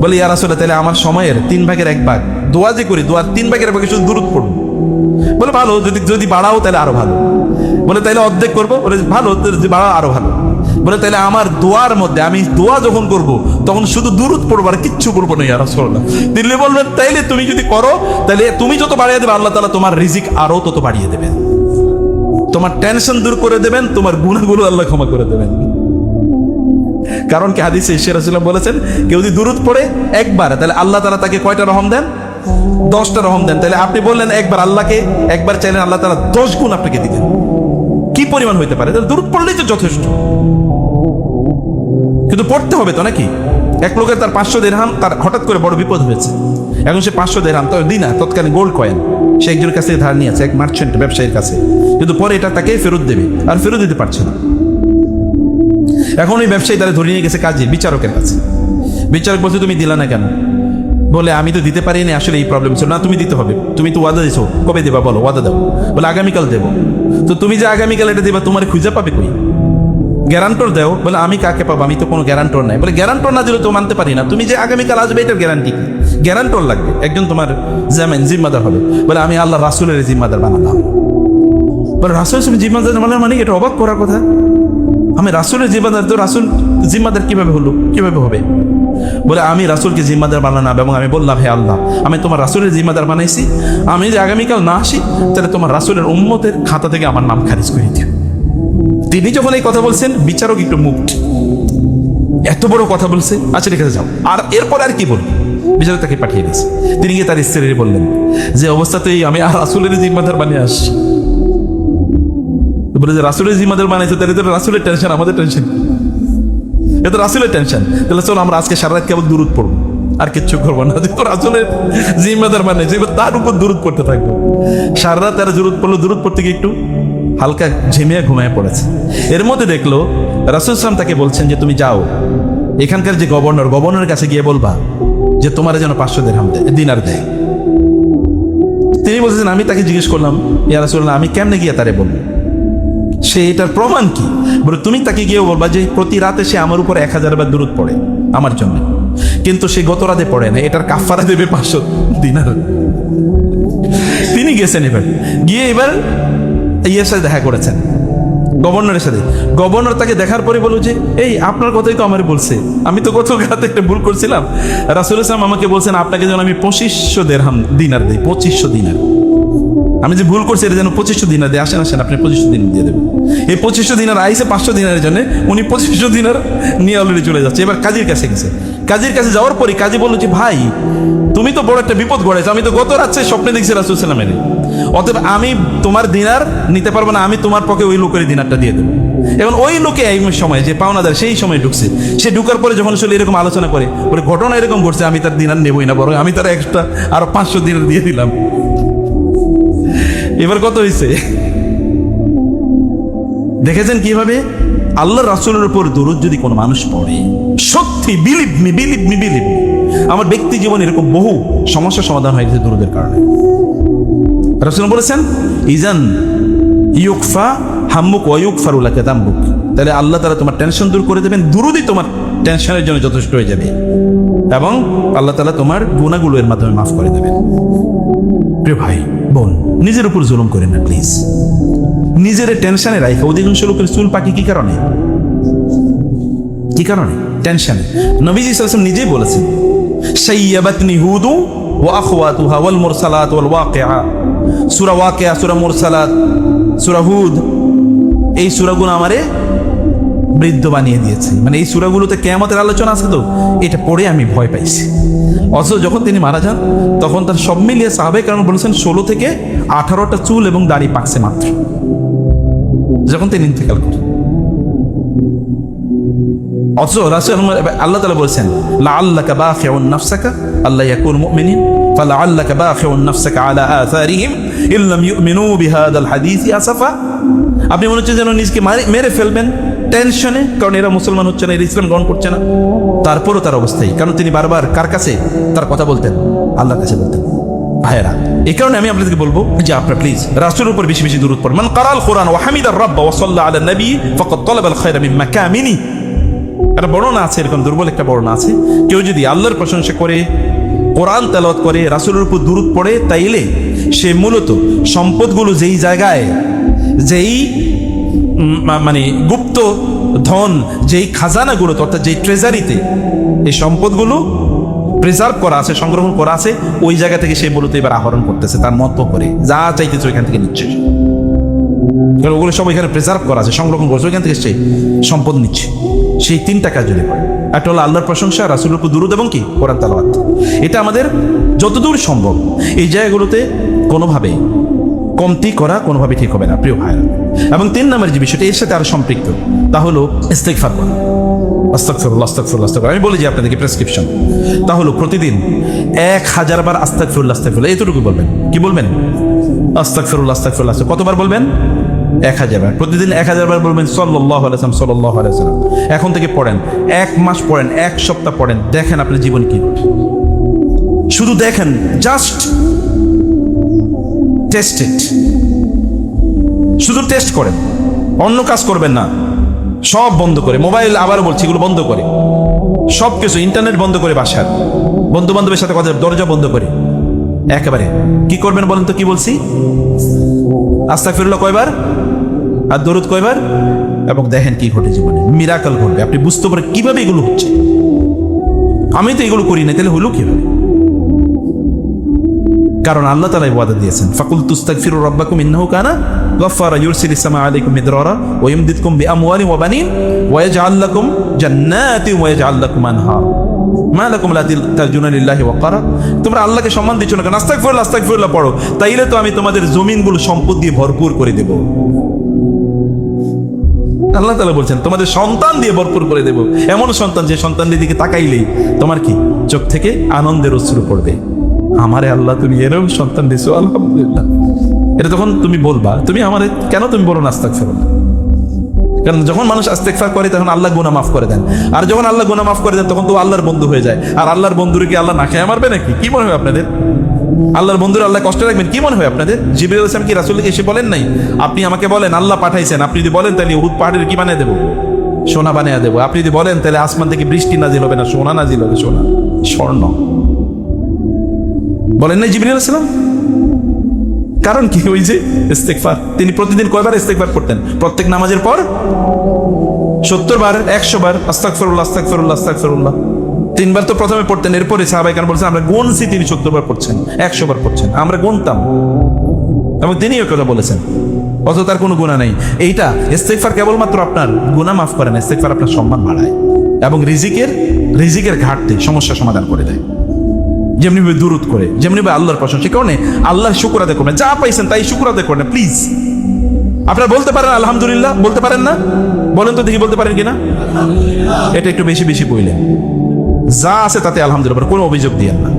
বলে, ইয়া রাসূলুল্লাহ, তাহলে আমার সময়ের 3 ভাগের 1 ভাগ দোয়া যে করি, দোয়ার 3 ভাগের 1 ভাগে শুধু দুরূদ পড়ব। বলে, ভালো, যদি বাড়াও তাহলে আরো ভালো। বলে, তাইলে অর্ধেক করবো? বলে, ভালো, যদি বাড়াও আরো ভালো। বলে, তাহলে আমার দোয়ার মধ্যে আমি দোয়া যখন করব তখন শুধু দুরূদ পড়বো, আর কিচ্ছু করবো না, ইয়া রাসূলুল্লাহ। তিনি বললেন, তাইলে তুমি যদি করো, তাহলে তুমি যত বাড়িয়ে দেবে, আল্লাহ তাআলা তোমার রিজিক আরো তত বাড়িয়ে দেবেন। তোমার টেনশন দূর করে দেবেন, তোমার গুনাহগুলো আল্লাহ ক্ষমা করে দেবেন। কারণ কি হাদিসে ঈশ্বর রাসূলুল্লাহ বলেছেন, কেউ যদি দুরূদ পড়ে একবার, তাহলে আল্লাহ তাআলা তাকে কয়টা রহম দেন? 10টা রহম দেন। তাহলে আপনি বললেন একবার, আল্লাহকে একবার চাইলেন, আল্লাহ তাআলা 10 গুণ আপনাকে দিবেন। কি পরিমাণ হইতে পারে? তাহলে দুরূদ পড়লেই তো যথেষ্ট। কিন্তু পড়তে হবে তো নাকি? এক লোকের তার 500 দিরহাম, তার হঠাৎ করে বড় বিপদ হয়েছে। এখন সে 500 দিরহাম, তো দিনা তৎকালীন গোল্ড কয়েন, সে একজনের কাছ থেকে ধার নিয়েছে, এক মার্চেন্ট ব্যবসায়ীর কাছে। কিন্তু পরে এটা তাকে ফেরত দেবে, আর ফেরত দিতে পারছে না। এখন ওই ব্যবসায়ী তারা ধরে নিয়ে গেছে কাজী বিচারকের কাছে। বিচারক বলছে, তুমি দিলা না কেন? বলে, আমি তো দিতে পারিনি, আসলে এই প্রবলেম ছিল। না, তুমি দিতে হবে, তুমি তো ওয়াদা দিছো, কবে দেবা বলো, ওয়াদা দাও। বলে, আগামীকাল দেবো। তো তুমি যে আগামীকাল এটা দিবা, তোমার খুঁজে পাবে কই? গ্যারান্টর দেও। বলে, আমি কাকে পাবো? আমি তো কোনো গ্যারান্টর নাই। বলে, গ্যারান্টর না দিলে তো মানতে পারি না। তুমি যে আগামীকাল আসবে, এটার গ্যারান্টি কি? গ্যারান্টর লাগবে, একজন তোমার জামিন জিম্মাদার হবে। বলে, আমি আল্লাহ রাসূলের জিম্মাদার বানালাম। বলে, রাসূল জিম্মাদার বানালাম মানে? এটা অবাক করার কথা। আমি রাসূলের জিম্মাদার, তো রাসূল জিম্মাদার কিভাবে হলো, কিভাবে হবে? বলে, আমি রাসূলকে জিম্মাদার বানালাম এবং আমি বললাম, হে আল্লাহ, আমি তোমার রাসূলের জিম্মাদার বানাইছি, আমি যে আগামীকাল না আসি, তাহলে তোমার রাসূলের উম্মতের খাতা থেকে আমার নাম খারিজ করে দিও। তিনি যখন এই কথা বলছেন, বিচারক একটু মুগ্ধ, এত বড় কথা বলছে, আচ্ছা ঠিক আছে যাও। আর এরপর আর কি বলবো? বিচারক তাকে পাঠিয়ে দিয়েছে। তিনি গিয়ে তার স্ত্রীর বললেন যে অবস্থাতেই আমি আর রাসূলের জিম্মাদার বানিয়ে আসছি। বলে যে রাসূলের জিম্মাদার বানাইছে, তাহলে তো রাসূলের টেনশন, আমাদের টেনশন, এটা রাসূলের টেনশন। তাহলে চলো আমরা আজকে সারা রাত কেবল দুরূদ পড়বো, আর কিচ্ছু করবো না। তো রাসূলের জিম্মাদার বানাইছে, এবার তার উপর দুরূদ পড়তে থাকবো। সারা রাত তারা দুরূদ পড়লো, দুরূদ পড়তে গিয়ে একটু হালকা ঝিমিয়ে ঘুমিয়ে পড়েছে। এর মধ্যে দেখলো রাসূল সাল্লাল্লাহু আলাইহি ওয়াসাল্লাম তাকে বলছেন যে তুমি যাও, এখানকার যে গভর্নরের কাছে গিয়ে বলবা যে তোমার যেন 500 দিনার দেয়। তিনি বলছেন, আমি তাকে জিজ্ঞেস করলাম, ইয়া রাসূলুল্লাহ, আমি কেমনে গিয়ে তারে বলবো? সে এটার প্রমাণ কি? বলে, তুমি তাকে গিয়ে বলবা যে প্রতি রাতে সে আমার উপর 1000 বার দুরূদ পড়ে আমার জন্য, কিন্তু সে গত রাতে পড়ে না, এটার কাফারা দেবে 500 দিনার। তিনি গেছেন, এবার গিয়ে এবার ইয়ের সাথে দেখা করেছেন, গভর্নরের সাথে। গভর্নর তাকে দেখার পরে বলল যে, এই আপনার কথাই তো আমার বলছে, আমি তো গত রাতে একটা ভুল করছিলাম। রাসূল সাল্লাল্লাহু আমাকে বলছেন আপনাকে যেন আমি 2500 দিনার দিই, 2500 দিনার। আমি যে ভুল করছি এটা যেন 2500 দিনার দিয়ে। আসেন আপনি 2500 দিনার দিয়ে দেবেন। এই 2500 দিনার আইসে 500 দিনারের জন্য, উনি 2500 দিনার নিয়ে অলরেডি চলে যাচ্ছে। এবার কাজীর কাছে গেছে। কাজীর কাছে যাওয়ার পরে কাজী বলল যে, ভাই তুমি তো বড় একটা বিপদ গড়াইছো, আমি তো গত রাত্রে স্বপ্নে দেখছি রাসূল সাল্লাল্লাহু আলাইহি ওয়াসাল্লামের, অতএব আমি তোমার দিনার নিতে পারবো না, আমি তোমার পক্ষে ওই লোকের দিনারটা দিয়ে দেবো। এখন ওই লোকে এই সময় যে পাওনাদার, সেই সময় ঢুকছে। সে ঢুকার পরে যখন আসলে এরকম আলোচনা করে, বলে ঘটনা এরকম ঘটছে, আমি তার দিনার নেবই না, বরং আমি তার এক্সট্রা আরো 500 দিনার দিয়ে দিলাম। এবার কত হয়েছে দেখেছেন কিভাবে আল্লাহ রাসূলের উপর দরুদ যদি কোনো মানুষ পড়ে, সত্যি বিলিভ মি আমার ব্যক্তি জীবনে এরকম বহু সমস্যার সমাধান হয়ে গেছে দরুদের কারণে। রাসূল বলেছেন, ইজান ইউকফা হাম্মুক ওয়া ইউগফারু লাকা যামবুক, তাহলে আল্লাহ তাআলা তোমার টেনশন দূর করে দেবেন, দুরুদই তোমার টেনশনের জন্য যথেষ্ট হয়ে যাবে, এবং আল্লাহ তাআলা তোমার গুনাহগুলো এর মাধ্যমে মাফ করে দেবেন। প্রিয় ভাই বোন, নিজের উপর জুলুম করেন না প্লিজ। নিজের টেনশনে রাখা। অধিকাংশ লোকের চুল পাকে কি কারণে? কি কারণে? টেনশনে। নবীজি সাল্লাল্লাহু আলাইহি ওয়াসাল্লাম নিজেই বলেছেন, শাইয়াবাতনি হুদু ওয়া আখওয়াতুহা ওয়াল মুরসালাত ওয়াল ওয়াকিআ। সূরা ওয়াকিআ, সূরা মুরসালাত, সূরা হুদ, এই সূরাগুলো আমারে বৃদ্ধ বানিয়ে দিয়েছে। মানে এই সূরাগুলোতে কিয়ামতের আলোচনা আছে, তো এটা পড়ে আমি ভয় পাইছি। অথচ যখন তিনি মারা যান, তখন তার সব মিলিয়ে সাহাবায়ে কেরাম বলেছেন 16 থেকে 18টা চুল এবং দাড়ি পাকছে মাত্র, যখন তিনি ইন্তেকাল করেন। অথচ আল্লাহ তাআলা বলেছেন, লাআল্লাকা বাখিউন নাফসাকা আল্লা ইয়াকুনু মুমিনিন ফালাআল্লাকা বাখিউন নাফসাকা আলা আথারিহিম ইল্লাম ইউমিনু বিহাদাল হাদিসি আসাফা। আপনি মনে হচ্ছে যেন নিজকে মেরে ফেলবেন টেনশনে, কারণ এরা মুসলমান হচ্ছে না, এরা ইসলাম গ্রহণ করছে না। তারপরও তার অবস্থায়, কারণ তিনি বারবার কার কাছে তার কথা বলতেন? আল্লাহর কাছে বলতেন। ভাইয়েরা, এই কারণে আমি আপনাদেরকে বলবো যে আপনারা প্লিজ রাসূলের উপর বেশি বেশি দুরূদ পড়েন। মান কারাল কোরআন ওয়া হামিদার রাব্ব ওয়া সাল্লা আলা নবী ফাকাদ তালাবাল খায়রা মিন মাকামিনি। একটা বর্ণনা আছে, এরকম দুর্বল একটা বর্ণনা আছে, কেউ যদি আল্লাহর প্রশংসা করে, কোরআন তেলাওয়াত করে, রাসূলের উপর দুরূদ পড়ে, তাইলে সে মূলত সম্পদগুলো যেই জায়গায়, যেই মানে গুপ্ত ধন, যেই খাজানাগুলো, অর্থাৎ যেই ট্রেজারিতে এই সম্পদগুলো প্রিজার্ভ করা আছে, সংগ্রহণ করা আছে, ওই জায়গা থেকে সে মূলত এবার আহরণ করতেছে, তার মত করে যা চাইতেছে ওইখান থেকে নিচ্ছে। কারণ ওগুলো সব এখানে প্রিজার্ভ করা আছে, সংরক্ষণ করছে, ওইখান থেকে সেই সম্পদ নিচ্ছে। সেই 3টা কাজ যদি করে, একটা হলো আল্লাহর প্রশংসা, রাসূলের উপর দুরূদ এবং কি কোরআন তেলাওয়াত। এটা আমাদের যতদূর সম্ভব এই জায়গাগুলোতে কোনোভাবেই কমতি করা কোনোভাবে ঠিক হবে না প্রিয় ভাইরা। এবং 3 নম্বর যে বিষয়টা এর সাথে আরো সম্পৃক্ত, তা হলো ইস্তেগফার করা। আস্তাগফিরুল্লাহ আস্তাগফিরুল্লাহ আস্তাগফিরুল্লাহ। আমি বলি যে আপনাদেরকে প্রেসক্রিপশন, তা হলো প্রতিদিন 1000 বার আস্তাগফিরুল্লাহ আস্তাগফিরুল্লাহ, এতটুকু বলবেন। কি বলবেন? আস্তাগফিরুল্লাহ আস্তাগফিরুল্লাহ। কতবার বলবেন? 1000 বার। প্রতিদিন 1000 বার বলবেন সাল্লাল্লাহু আলাইহি ওয়াসাল্লাম সাল্লাল্লাহু আলাইহি ওয়াসাল্লাম। এখন থেকে পড়েন, 1 মাস পড়েন, 1 সপ্তাহ পড়েন, দেখেন আপনার জীবন কি ঘটে। শুধু দেখেন, জাস্ট টেস্ট ইট, শুধু টেস্ট করেন, অন্য কাজ করবেন না। সব বন্ধ করে, মোবাইল আবার বলছি এগুলো বন্ধ করে, সব কিছু ইন্টারনেট বন্ধ করে, বাসার বন্ধু বান্ধবের সাথে কথা, দরজা বন্ধ করে একেবারে কি করবেন বলেন তো? কি বলছি? আস্তাগফিরুল্লাহ কয়বার আর দরুদ কয়বার, এবং দেখেন কি ঘটে জীবনে, মিরাকল ঘটবে। আপনি বুঝতে পারেন কিভাবে এগুলো হচ্ছে। আমি তো এগুলো করি না, তাহলে হলো কিভাবে? কারণ আল্লাহ তাআলা ওয়াদা দিয়েছেন, ফাকুল তুস্তাগফিরু রাব্বাকুম ইন্নাহু কানা গাফফারা ইউরসিলিস সামা আলাইকুম মিদরারা ওয়া ইমদিদকুম বিআমওয়ালিন ওয়া বানিন ওয়া ইয়াজআল লাকুম জান্নাতিন ওয়া ইয়াজআল লাকুম আনহার মা লাকুম লা তারজুনা লিল্লাহি ওয়াকারা। তোমরা আল্লাহকে সম্মান দিচ্ছ না কেন? আস্তাগফিরুল্লাহ আস্তাগফিরুল্লাহ পড়ো, তাইলে তো আমি তোমাদের জমিনগুলো সম্পদ দিয়ে ভরপুর করে দেব। আল্লাহ তাআলা বলছেন তোমাদের সন্তান দিয়ে ভরপুর করে দেব, এমন সন্তান যে সন্তানের দিকে তাকাইলেই তোমার কি চোখ থেকে আনন্দের অশ্রু পড়বে। আমারে আল্লাহ তুমি এরকম সন্তান দিছো, আলহামদুলিল্লাহ। এটা তখন তুমি বলবা, তুমি আমারে কেন তুমি বলো না আস্তাগফিরুল্লাহ? কারণ যখন মানুষ ইস্তেগফার করে তখন আল্লাহ গুনাহ মাফ করে দেন, আর যখন আল্লাহ গুনাহ মাফ করে দেন তখন তো আল্লাহর বন্ধু হয়ে যায়। আর আল্লাহর বন্ধুরে কি আল্লাহ না খেয়ে মারবে নাকি? কি মনে হয় আপনাদের? আল্লাহর বন্ধুরা আল্লাহ কষ্ট রাখবেন কি মনে হয় আপনাদের? জিবরিল আলাইহিস সালাম কি রাসূলকে এসে বলেন নাই, আপনি আমাকে বলেন আল্লাহ পাঠাইছেন, আপনি যদি বলেন তাহলে উহুদ পাহাড়ের কি বানিয়ে দেবো? সোনা বানিয়ে দেবো। আপনি যদি বলেন তাহলে আসমান থেকে বৃষ্টি নাজিল হবে না, সোনা নাজিল হবে, সোনা স্বর্ণ। বলেন নাই জিবরিল আলাইহিস সালাম? কারণ কি? ওই যে ইস্তেগফার। তিনি প্রতিদিন কয়বার ইস্তেগফার করতেন? প্রত্যেক নামাজের পর 70 বার, 100 বার আস্তাগফিরুল্লাহ আস্তাগফিরুল্লাহ আস্তাগফিরুল্লাহ। 3 বার তো প্রথমে পড়তেন, এরপরে সাহাবায়ে কেরাম বলছেন আমরা গুনছি তিনি 70 বার পড়ছেন, 100 বার পড়ছেন, আমরা গুনতাম। এবং তিনি এই কথা বলেছেন, অত তার কোনো গুনাহ নেই। এইটা ইস্তেগফার কেবলমাত্র আপনার গুনাহ মাফ করে না, ইস্তেগফার আপনার সম্মান বাড়ায় এবং রিজিকের ঘাটতি সমস্যা সমাধান করে দেয়। যেমনি ভাবে দুরুদ করে, যেমনি ভাবে আল্লাহর প্রশংসা, সে কারণে আল্লাহর শুকর আদায় করবেন। যা পাইছেন তাই শুকর আদায় করেন প্লিজ। আপনারা বলতে পারেন আলহামদুলিল্লাহ? বলতে পারেন না? বলেন তো দেখি বলতে পারেন কিনা? এটা একটু বেশি বেশি বললেন। যা আছে তাতে আলহামদুলিল্লাহ, কোনো অভিযোগ দিয়েন না।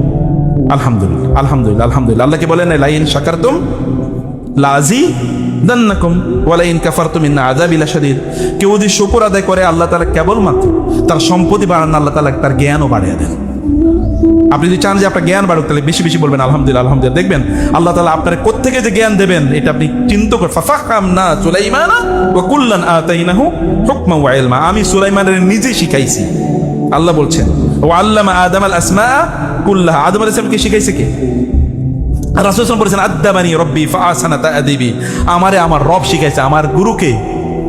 আলহামদুলিল্লাহ আলহামদুলিল্লাহ আলহামদুলিল্লাহ। আল্লাহকে বলেন লাইন শাকারতুম লাযিদান্নাকুম ওয়া লাইন কাফারতুম ইন্না আযাবি লাশাদীদ। কেউ যদি শুকর আদায় করে আল্লাহ তাআলা কেবলমাত্র তার সম্পত্তি বাড়ান, আল্লাহ তাআলা তার জ্ঞানও বাড়িয়ে দেন। আপনি যদি চান যে আপনার জ্ঞান বাড়ুক তাহলে বেশি বেশি বলবেন আলহামদুলিল্লাহ আলহামদুলিল্লাহ। দেখবেন আল্লাহ তাআলা আপনার কোত্থেকে যে জ্ঞান দেবেন এটা আপনি চিন্তা করে। ফাফাহামনা সুলাইমানা ওয়া কুল্লান আতাইনাহু হুকমান ওয়া ইলমা। আমি সুলাইমানের নিজে শিখাইছি। আল্লাহ বলছেন ওয়া আল্লামা আদামাল আসমাআ কুল্লাহা। আদম আলাইহিস সালামকে শিখাইছে কে? রাসূল সাল্লাল্লাহু আলাইহি ওয়াসাল্লাম বলেছেন আদাবানি রব্বি ফাআসানা তাআদিবি। আমারে আমার রব শিখাইছে। আমার গুরুকে,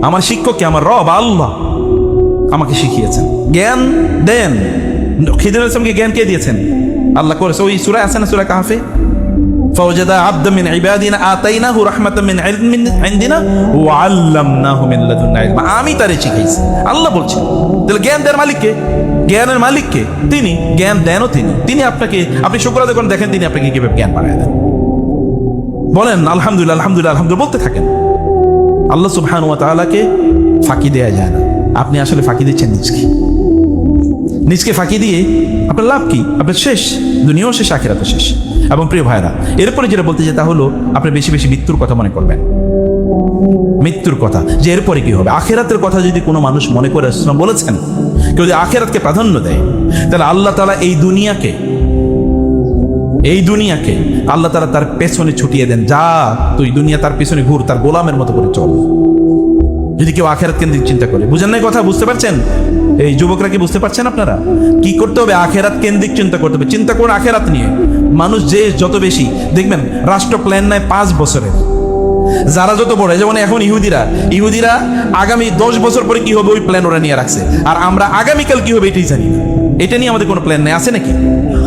আমার শিক্ষককে আমার রব আল্লাহ আমাকে শিখিয়েছেন। জ্ঞান দেন। খিদর আলাইহিস সালামকে জ্ঞান কে দিয়েছেন? আল্লাহ করেছে। ওই সূরা আছে না, সূরা কাহফে, ফাওজাদা আবদাম মিন ইবাদিনা আতাইনাহু রাহমাতাম মিন ইলমিন ইনদিনা ওয়া আল্লামনাহু মিন লাদুন্না ইলমা। আমি তারে শিখাইছি। আল্লাহ বলছেন। তাহলে জ্ঞান দেওয়ার মালিক কে? জ্ঞানের মালিক কে? তিনি। জ্ঞান দেনও তিনি। তিনি আপনাকে, আপনি শুকর আদায় করেন, দেখেন তিনি আপনাকে কিভাবে জ্ঞান বাড়ায় দেন। বলেন আলহামদুলিল্লাহ আলহামদুলিল্লাহ আলহামদুলিল্লাহ বলতে থাকেন। আল্লাহ সুবহানাহু ওয়া তাআলাকে ফাঁকি দেয়া যায় না। আপনি আসলে ফাঁকি দিচ্ছেন নিজকে ফাঁকি দিয়ে আপনার লাভ কি? আপনার শেষ, দুনিয়াও শেষ, আখিরাতও শেষ। এবং প্রিয় ভাইরা, এরপরে যেটা বলতে চাই তা হলো আপনি বেশি বেশি মৃত্যুর কথা মনে করবেন। মৃত্যুর কথা, যে এরপরে কি হবে, আখিরাতের কথা যদি কোনো মানুষ মনে করে, রাসূল বলেছেন কেউ যদি আখিরাতকে প্রাধান্য দেয় তাহলে আল্লাহ তাআলা এই দুনিয়াকে আল্লাহ তাআলা তার পেছনে ছুটিয়ে দেন। যা তুই দুনিয়া তার পেছনে ঘুর, তার গোলামের মতো করে চল। যদি কেউ আখিরাত কেন্দ্রিক চিন্তা করে, বুঝেন না কথা? বুঝতে পারছেন? এই যুবকরা কি বুঝতে পারছেন? আপনারা কি করতে হবে? আখিরাত কেন্দ্রিক চিন্তা করতে হবে। চিন্তা করুন আখিরাত নিয়ে। মানুষ যে যত বেশি দেখবেন রাষ্ট্র প্ল্যান নেয় 5 বছরের, যারা যত বড়, যেমন এখন ইহুদিরা আগামী 10 বছর পরে কি হবে ওই প্ল্যান ওরা নিয়ে রাখছে, আর আমরা আগামীকাল কি হবে এটাই জানি না। এটা নিয়ে আমাদের কোনো প্ল্যান নাই, আছে নাকি?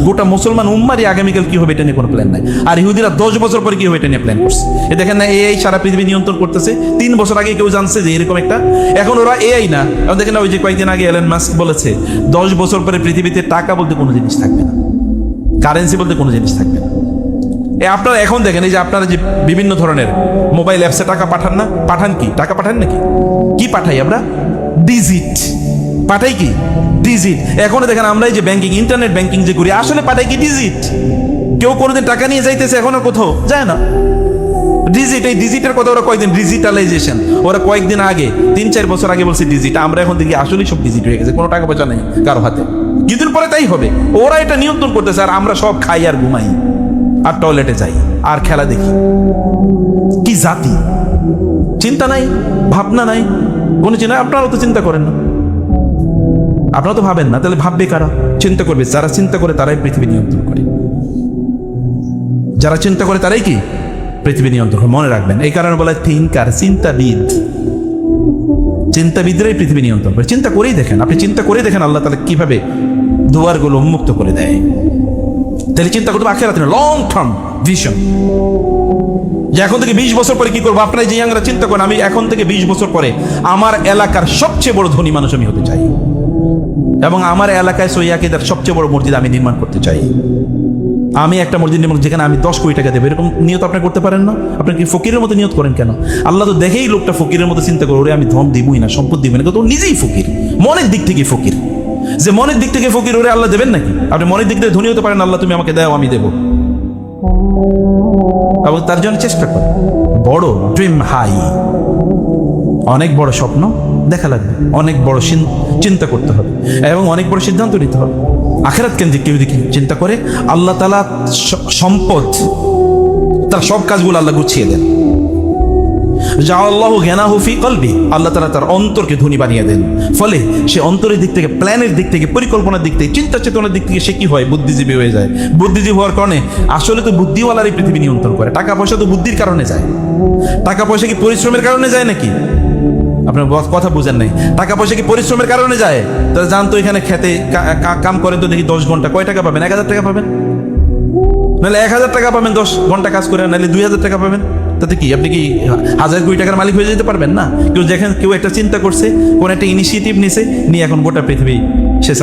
গোটা মুসলমান উম্মারই আগামীকাল কি হবে এটা নিয়ে কোনো প্ল্যান নাই, আর ইহুদিরা 10 বছর পরে কি হবে এটা নিয়ে প্ল্যান করছে। এ দেখেন না, এআই সারা পৃথিবী নিয়ন্ত্রণ করতেছে। 3 বছর আগে কেউ জানছে যে এরকম একটা, এখন ওরা এআই না, এখন দেখেন না ওই যে কয়েকদিন আগে এলন মাস্ক বলেছে 10 বছর পরে পৃথিবীতে টাকা বলতে কোনো জিনিস থাকবে না, কারেন্সি বলতে কোনো জিনিস থাকবে না। আপনারা এখন দেখেন এই যে আপনারা যে বিভিন্ন ধরনের মোবাইল অ্যাপসে টাকা পাঠান না, পাঠান কি? টাকা পাঠান নাকি? কি পাঠাই আমরা? ডিজিট পাঠাই, কি ডিজিট। এখন দেখেন আমরা এই যে ব্যাংকিং, ইন্টারনেট ব্যাংকিং যে করি, আসলে পাঠাই কি ডিজিট। কেউ কোনোদিন টাকা নিয়ে যাইতেছে এখন আর কোথাও যায় না, ডিজিট। এই ডিজিটের কথা ওরা কয়েকদিন, ডিজিটালাইজেশন ওরা কয়েকদিন আগে 3-4 বছর আগে বলছে ডিজিট। আমরা এখন দেখি আসলেই সব ডিজিট হয়ে গেছে, কোনো টাকা পয়সা নেই কারো হাতে। কিছুদিন পরে তাই হবে, ওরা এটা নিয়ন্ত্রণ করতেছে, আর আমরা সব খাই আর ঘুমাই আর টয়লেটে যাই আর খেলা দেখি। কি জাতি! চিন্তা নাই, ভাবনা নাই, কোনো চিন্তা। আপনারাও তো চিন্তা করেন না, আপনারা তো ভাবেন না, তাহলে ভাববে কারা? চিন্তা করবে যারা চিন্তা করে, তারাই পৃথিবী নিয়ন্ত্রণ করে। যারা চিন্তা করে তারাই কি পৃথিবী নিয়ন্ত্রণ করে, মনে রাখবেন। এই কারণে বলা হয় থিঙ্কার, চিন্তাবিদ। চিন্তাবিদরাই পৃথিবী নিয়ন্ত্রণ করে। চিন্তা করেই দেখেন, আপনি চিন্তা করেই দেখেন আল্লাহ তাআলা কিভাবে দুয়ারগুলো উন্মুক্ত করে দেয়। তাহলে চিন্তা করতে হবে আখিরাতে, লং টার্ম ভিশন, যে এখন থেকে 20 বছর পরে কি করবো। আপনারা যে ইয়াংরা চিন্তা করেন, আমি এখন থেকে 20 বছর পরে আমার এলাকার সবচেয়ে বড় ধনী মানুষ আমি হতে চাই, এবং আমার এলাকায় সহিহ আকীদার সবচেয়ে বড় মসজিদ আমি নির্মাণ করতে চাই। আমি একটা মসজিদ নির্মাণ যেখানে আমি 10 কোটি টাকা দেবো, এরকম নিয়ত আপনি করতে পারেন না? আপনি কি ফকিরের মতো নিয়ত করেন কেন? আল্লাহ তো দেখেই লোকটা ফকিরের মতো চিন্তা করে, ওরে আমি ধন দিবই না, সম্পদ দিবই না, কিন্তু ও নিজেই ফকির, মনের দিক থেকে ফকির। যে মনের দিক থেকে ফকির, ওরে আল্লাহ দেবেন নাকি? আপনি মনের দিক থেকে ধনী হতে পারেন, আল্লাহ তুমি আমাকে দাও, আমি দেবো, এবং তার জন্য চেষ্টা করেন। বড় ড্রিম হাই, অনেক বড় স্বপ্ন দেখা লাগবে, অনেক বড় চিন্তা করতে হবে, এবং অনেক বড় সিদ্ধান্ত নিতে হবে। আখিরাত কেন্দ্রিক কেউ যদি চিন্তা করে, আল্লাহ তাআলা সম্পদ, তার সব কাজগুলো আল্লাহ গুছিয়ে দেন। জাআল্লাহু গিনাহু ফি কলবি, আল্লাহ তাআলা তার অন্তরকে ধনী বানিয়ে দেন। ফলে সে অন্তরের দিক থেকে, প্ল্যানের দিক থেকে, পরিকল্পনার দিক থেকে, চিন্তা চেতনার দিক থেকে সে কি হয়? বুদ্ধিজীবী হয়ে যায়। বুদ্ধিজীবী হওয়ার কারণে, আসলে তো বুদ্ধিওয়ালারই পৃথিবী নিয়ন্ত্রণ করে। টাকা পয়সা তো বুদ্ধির কারণে যায়। টাকা পয়সা কি পরিশ্রমের কারণে যায় নাকি? আপনার কথা বুঝেন নাই। টাকা পয়সা কি পরিশ্রমের কারণে যায়? তাহলে যান তো এখানে খেতে কাম করেন তো দেখি 10 ঘন্টা, কয় টাকা পাবেন? 1000 টাকা পাবেন, নাহলে 1000 টাকা পাবেন 10 ঘন্টা কাজ করে, নাহলে 2000 টাকা পাবেন। তাতে কি আপনি কি 1000 কোটি টাকার মালিক হয়ে যেতে পারবেন না? কেউ একটা চিন্তা করছে, কোন একটা ইনিশিয়েটিভ নিছে, নিয়ে এখন গোটা পৃথিবী সে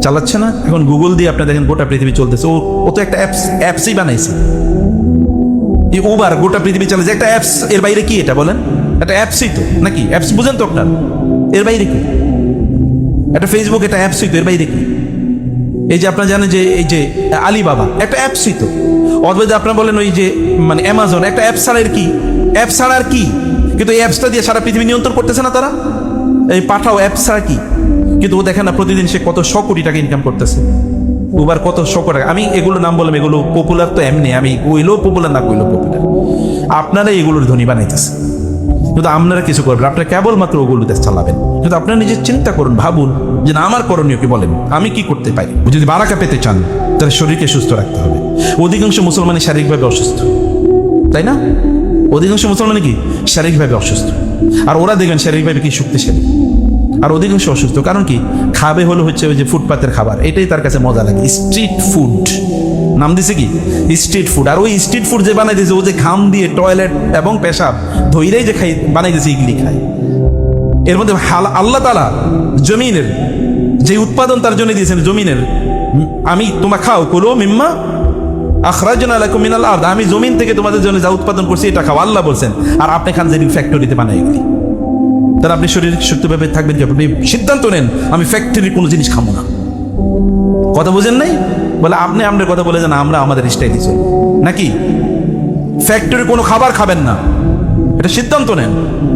চালাচ্ছে না? এখন গুগল দিয়ে আপনি দেখেন গোটা পৃথিবী চলতেছে। ও তো একটা অ্যাপসই বানাইছে। উবার গোটা পৃথিবী চালাচ্ছে, একটা অ্যাপস। এর বাইরে কি এটা বলেন? একটা অ্যাপসই তো, নাকি? অ্যাপস বুঝেন তো আপনার? এর বাইরে কি? একটা ফেসবুক একটা অ্যাপসই তো, এর বাইরে কি? এই যে আপনারা জানেন যে এই যে আলিবাবা একটা অ্যাপসই তো। অথবা আপনারা বলেন ওই যে মানে অ্যামাজন একটা অ্যাপ ছাড়া এর কি? অ্যাপ ছাড়া আর কি? কিন্তু এই অ্যাপসটা দিয়ে সারা পৃথিবী নিয়ন্ত্রণ করতেছে না তারা? এই পাঠাও অ্যাপ ছাড়া কি? কিন্তু ও দেখেন না প্রতিদিন সে কত 100 কোটি টাকা ইনকাম করতেছে। উবার কত 100 কোটি টাকা। আমি এগুলো নাম বললাম, এগুলো পপুলার তো এমনি, আমি কইলেও পপুলার, না কইলেও পপুলার। আপনারা এগুলোর ধনী বানাইতেছে, কিন্তু আপনারা কিছু করবেন, আপনারা কেবলমাত্র ওগুলোতে চালাবেন। কিন্তু আপনারা নিজের চিন্তা করুন, ভাবুন যে না, আমার করণীয় কি, বলেন আমি কি করতে পারি। যদি বারাকা পেতে চান তাহলে শরীরকে সুস্থ রাখতে হবে। অধিকাংশ মুসলমানই শারীরিকভাবে অসুস্থ, তাই না? অধিকাংশ মুসলমানই কি শারীরিকভাবে অসুস্থ, আর ওরা দেখবেন শারীরিকভাবে কি শক্তিশালী। আর অধিকাংশ অসুস্থ কারণ কি? খাবে হলো হচ্ছে ওই যে ফুটপাতের খাবার, এটাই তার কাছে মজা লাগে। স্ট্রিট ফুড নাম দিছে কি? Street food. আর ওই স্ট্রিট ফুড যে বানাই দিয়েছে, ও যে ঘাম দিয়ে টয়লেট এবং পেশাব ধৈরেই যে বানাই দিয়েছে, এগুলি খায়। এর মধ্যে আল্লাহ তাআলা জমিনের যে উৎপাদন তার জন্য দিয়েছেন, জমিনের আমি তোমরা খাও, কুলু মিম্মা আখরাজনা লাকুম মিনাল আরদ, আমি জমিন থেকে তোমাদের জন্য যা উৎপাদন করছি এটা খাও, আল্লাহ বলছেন। আর আপনি খান যে ফ্যাক্টরিতে বানাই এগুলি, তাহলে আপনি শরীর সুস্থভাবে থাকবেন কি? আপনি সিদ্ধান্ত নেন আমি ফ্যাক্টরির কোনো জিনিস খাবো না। কথা বুঝেন নাই? বলে আপনি আপনার কথা বলে যান, আমরা আমাদের স্টাইলে চলি, নাকি? ফ্যাক্টরি কোনো খাবার খাবেন না, এটা সিদ্ধান্ত নেন।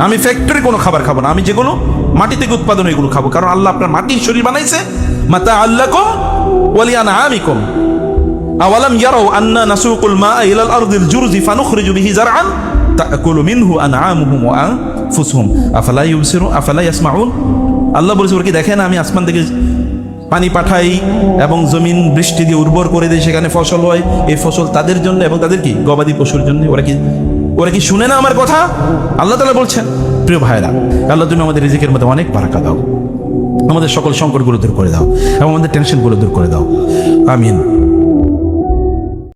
আমি ফ্যাক্টরি কোনো খাবার খাবো না, আমি যেগুলো মাটি থেকে উৎপাদন এগুলো খাবো। কারণ আল্লাহ আপনার মাটির শরীর বানাইছে মাতা আল্লাকুম ওয়া লিআনআমিকুম। আওয়ালাম ইয়ারাউ আন্না নাসুকুল মাআ ইলাল আরদিল জুরজি ফানুখরিজু বিহি জারআন তাকুলু মিনহু আনআমুহুম ওয়া আনফুসুহুম আফালা ইউবসিরুন আফালা ইয়াসমাউন। আল্লাহ বলেছে, ওরা কি দেখে না আমি আসমান থেকে পানি পাঠাই এবং জমিন বৃষ্টি দিয়ে উর্বর করে দেয়, সেখানে ফসল হয়। এই ফসল তাদের জন্য এবং তাদের কি গবাদি পশুর জন্য। ওরা কি ওরা কি শুনে না আমার কথা? আল্লাহ তাআলা বলছেন, প্রিয় ভাইরা, আল্লাহ তুমি আমাদের রিজিকের মধ্যে অনেক বারাকা দাও, আমাদের সকল সংকটগুলো দূর করে দাও এবং আমাদের টেনশনগুলো দূর করে দাও। আমিন।